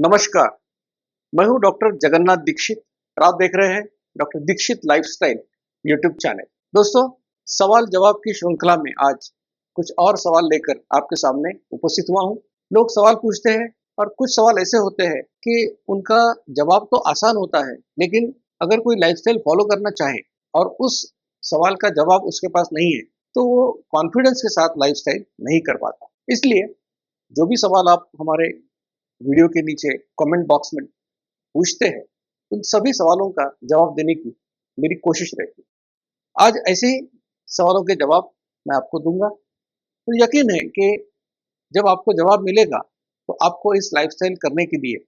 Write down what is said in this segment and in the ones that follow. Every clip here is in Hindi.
नमस्कार। मैं हूं डॉक्टर जगन्नाथ दीक्षित और आप देख रहे हैं doctor Dikshit lifestyle YouTube channel. दोस्तों, सवाल जवाब की श्रृंखला में आज कुछ और सवाल लेकर आपके सामने उपस्थित हुआ हूं। लोग सवाल पूछते हैं और कुछ सवाल ऐसे होते हैं कि उनका जवाब तो आसान होता है, लेकिन अगर कोई लाइफस्टाइल फॉलो करना चाहे और उस सवाल का जवाब उसके पास नहीं है, तो वो कॉन्फिडेंस के साथ लाइफस्टाइल नहीं कर पाता। इसलिए जो भी सवाल आप हमारे वीडियो के नीचे कमेंट बॉक्स में पूछते हैं, उन सभी सवालों का जवाब देने की मेरी कोशिश रहती है। आज ऐसे ही सवालों के जवाब मैं आपको दूंगा। तो यकीन है कि जब आपको जवाब मिलेगा तो आपको इस लाइफस्टाइल करने के लिए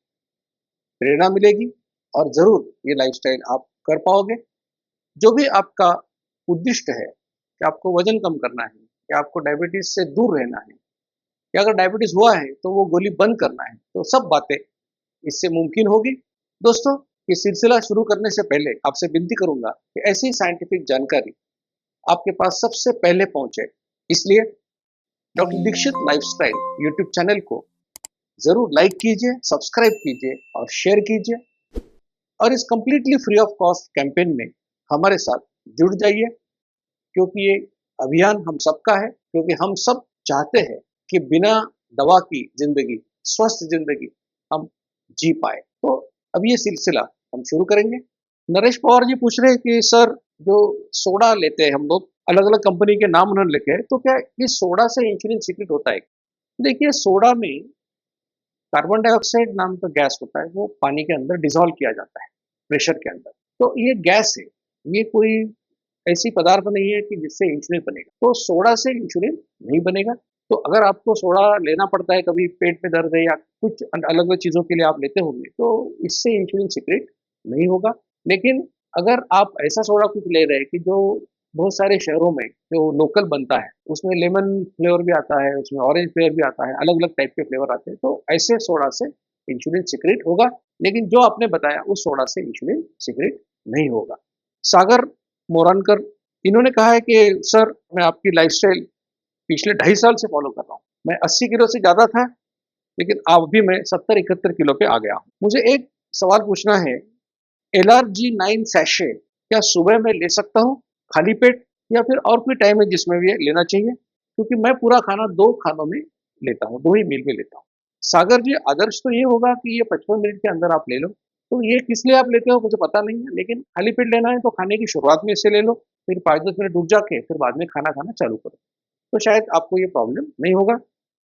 प्रेरणा मिलेगी और ज़रूर ये लाइफस्टाइल आप कर पाओगे। जो भी आपका उद्दिष्ट है कि आपको वजन कम करना है या आपको डायबिटीज़ से दूर रहना है या अगर डायबिटीज़ हुआ है तो वो गोली बंद करना है, तो सब बातें इससे मुमकिन होगी। दोस्तों, ये सिलसिला शुरू करने से पहले आपसे विनती करूंगा कि ऐसी साइंटिफिक जानकारी आपके पास सबसे पहले पहुंचे, इसलिए doctor Dikshit lifestyle YouTube channel को जरूर लाइक कीजिए, सब्सक्राइब कीजिए और शेयर कीजिए और इस completely free of cost campaign में हमारे साथ जुड़ जाइए, क्योंकि ये अभियान हम सबका है, क्योंकि हम सब चाहते हैं कि बिना दवा की जिंदगी, स्वस्थ जिंदगी हम जी पाए। तो अब ये सिलसिला हम शुरू करेंगे। नरेश पवार जी पूछ रहे हैं कि सर, जो सोडा लेते हैं हम लोग, अलग अलग कंपनी के नाम उन्होंने लिखे हैं, तो क्या इस सोडा से इंसुलिन सीक्रेट होता है? देखिए, सोडा में कार्बन डाइऑक्साइड नाम का गैस होता है, वो पानी के अंदर डिजोल्व किया जाता है प्रेशर के अंदर। तो ये गैस है, ये कोई ऐसी पदार्थ नहीं है कि जिससे इंसुलिन बनेगा। तो सोडा से इंसुलिन नहीं बनेगा। तो अगर आपको सोडा लेना पड़ता है, कभी पेट में दर्द है या कुछ अलग अलग चीज़ों के लिए आप लेते होंगे, तो इससे इंसुलिन सीक्रेट नहीं होगा। लेकिन अगर आप ऐसा सोडा कुछ ले रहे हैं कि जो बहुत सारे शहरों में जो लोकल बनता है, उसमें लेमन फ्लेवर भी आता है, उसमें ऑरेंज फ्लेवर भी आता है, अलग अलग टाइप के फ्लेवर आते हैं, तो ऐसे सोडा से इंसुलिन सीक्रेट होगा। लेकिन जो आपने बताया उस सोडा से इंसुलिन सीक्रेट नहीं होगा। सागर मोरानकर, इन्होंने कहा है कि सर, मैं आपकी लाइफस्टाइल पिछले 2.5 साल से फॉलो कर रहा हूँ। मैं 80 किलो से ज़्यादा था, लेकिन अब भी मैं 70-71 किलो पे आ गया हूँ। मुझे एक सवाल पूछना है, LRG9 सैशे क्या सुबह में ले सकता हूँ खाली पेट, या फिर और कोई टाइम है जिसमें भी ये लेना चाहिए? क्योंकि मैं पूरा खाना 2 खानों में लेता हूँ, 2 ही मील में लेता हूँ। सागर जी, आदर्श तो ये होगा कि ये 55 मिनट के अंदर आप ले लो। तो ये किस लिए आप लेते हो मुझे पता नहीं है, लेकिन खाली पेट लेना है तो खाने की शुरुआत में इसे ले लो, फिर 5-10 मिनट रुक जाके फिर बाद में खाना खाना चालू करो। तो शायद आपको ये प्रॉब्लम नहीं होगा।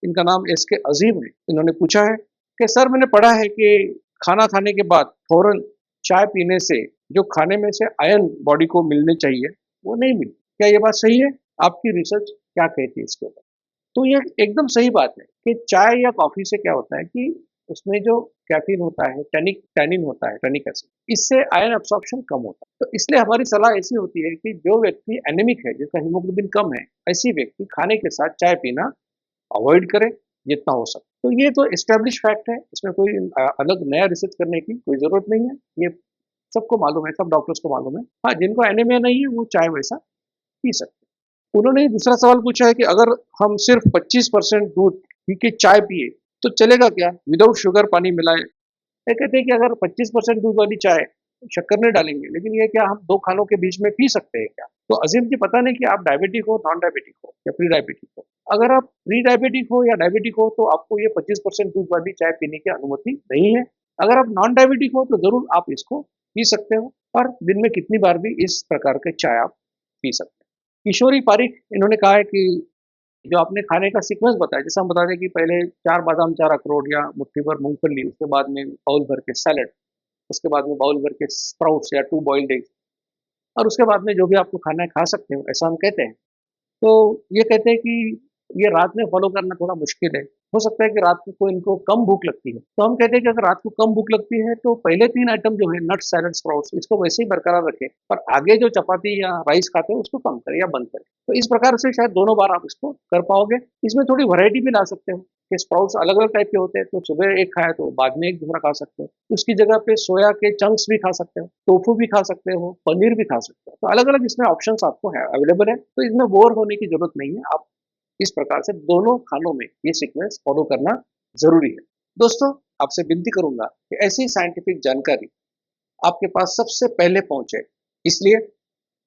इनका नाम एसके अजीम है। इन्होंने पूछा है कि सर, मैंने पढ़ा है कि खाना खाने के बाद फौरन चाय पीने से जो खाने में से आयरन बॉडी को मिलने चाहिए, वो नहीं मिलती। क्या ये बात सही है? आपकी रिसर्च क्या कहती है इसके ऊपर? तो ये एकदम सही बात है कि चाय या कॉफी से क्या होता है कि उसमें जो कैफीन होता है, टैनिन होता है, टैनिक एसिड, इससे आयरन अब्सॉर्प्शन कम होता है। तो इसलिए हमारी सलाह ऐसी होती है कि जो व्यक्ति एनीमिक है, जिसका हीमोग्लोबिन कम है, ऐसी व्यक्ति खाने के साथ चाय पीना अवॉइड करें जितना हो सके। तो ये तो एस्टेब्लिश फैक्ट है, इसमें कोई अलग नया रिसर्च करने की कोई ज़रूरत नहीं है। ये सबको मालूम है, सब डॉक्टर्स को मालूम है। हाँ, जिनको एनीमिया नहीं है, वो चाय वैसा पी सकते हैं। उन्होंने दूसरा सवाल पूछा है कि अगर हम सिर्फ 25% दूध पी के चाय पिए, तो चलेगा क्या? विदाउट शुगर पानी मिलाए? ये कहते हैं कि अगर 25% दूध वाली चाय शक्कर नहीं डालेंगे, लेकिन ये क्या हम 2 खानों के बीच में पी सकते हैं क्या? तो अज़ीम जी, पता नहीं कि आप डायबिटिक हो, नॉन डायबिटिक हो या प्री डायबिटिक हो। अगर आप प्री डायबिटिक हो या डायबिटिक हो, तो आपको ये 25% दूध वाली चाय पीने की अनुमति नहीं है। अगर आप नॉन डायबिटिक हो, तो ज़रूर आप इसको पी सकते हो और दिन में कितनी बार भी इस प्रकार के चाय आप पी सकते हैं। किशोरी पारिक, इन्होंने कहा है कि जो आपने खाने का सीक्वेंस बताया, जैसे हम बता दें कि पहले 4 बादाम, 4 अखरोट या मुट्ठी भर मूँगफली, उसके बाद में बाउल भर के सैलेड, उसके बाद में बाउल भर के स्प्राउट्स या 2 बॉइल्ड एग्स, और उसके बाद में जो भी आपको खाना है खा सकते हो, ऐसा हम कहते हैं। तो ये कहते हैं कि ये रात में फॉलो करना थोड़ा मुश्किल है। हो सकता है कि रात को इनको कम भूख लगती है। तो हम कहते हैं कि अगर रात को कम भूख लगती है, तो पहले 3 आइटम जो है नट्स, सैलेड, स्प्राउट्स, इसको वैसे ही बरकरार रखें और आगे जो चपाती या राइस खाते हैं उसको कम करें या बंद करें। तो इस प्रकार से शायद दोनों बार आप इसको कर पाओगे। इसमें थोड़ी वैरायटी भी ला सकते हो कि स्प्राउट्स अलग-अलग टाइप के होते हैं, तो सुबह एक खाया तो बाद में एक दूसरा खा सकते हो। उसकी जगह पे सोया के चंक्स भी खा सकते हो, टोफू भी खा सकते हो, पनीर भी खा सकते हो। तो अलग-अलग इसमें ऑप्शंस आपको है, अवेलेबल है। तो इसमें बोर होने की ज़रूरत नहीं है। आप इस प्रकार से दोनों खानों में ये सीक्वेंस फॉलो करना ज़रूरी है। दोस्तों, आपसे विनती करूंगा कि ऐसी साइंटिफिक जानकारी आपके पास सबसे पहले पहुंचे। इसलिए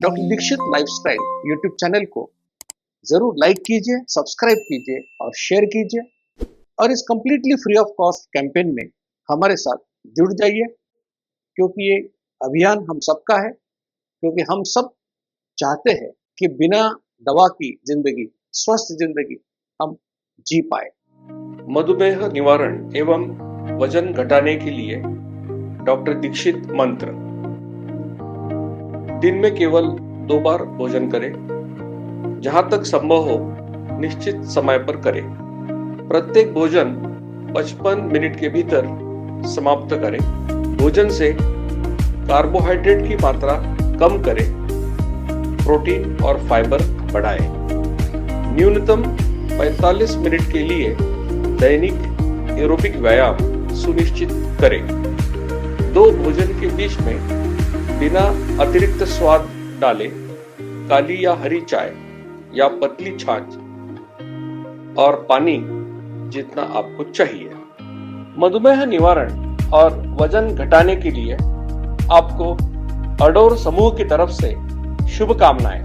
doctor Dikshit lifestyle YouTube channel को जरूर लाइक कीजिए, सब्सक्राइब कीजिए और शेयर कीजिए और इस completely free of cost campaign में हमारे साथ जुड़ जाइए, क्योंकि ये अभियान हम सबका है, क्योंकि हम सब चाहते हैं कि बिना दवा की जिंदगी, स्वस्थ जिंदगी हम जी पाए। मधुमेह निवारण एवं वजन घटाने के लिए डॉक्टर दीक्षित मंत्र। दिन में केवल 2 बार भोजन करें, जहां तक संभव हो निश्चित समय पर करें। प्रत्येक भोजन 55 मिनट के भीतर समाप्त करें। भोजन से कार्बोहाइड्रेट की मात्रा कम करें, प्रोटीन और फाइबर बढ़ाएं। न्यूनतम 45 मिनट के लिए दैनिक एरोबिक व्यायाम सुनिश्चित करें। 2 भोजन के बीच में बिना अतिरिक्त स्वाद डाले काली या हरी चाय या पतली छाछ और पानी जितना आपको चाहिए। मधुमेह निवारण और वजन घटाने के लिए आपको अडोर समूह की तरफ से शुभकामनाएं।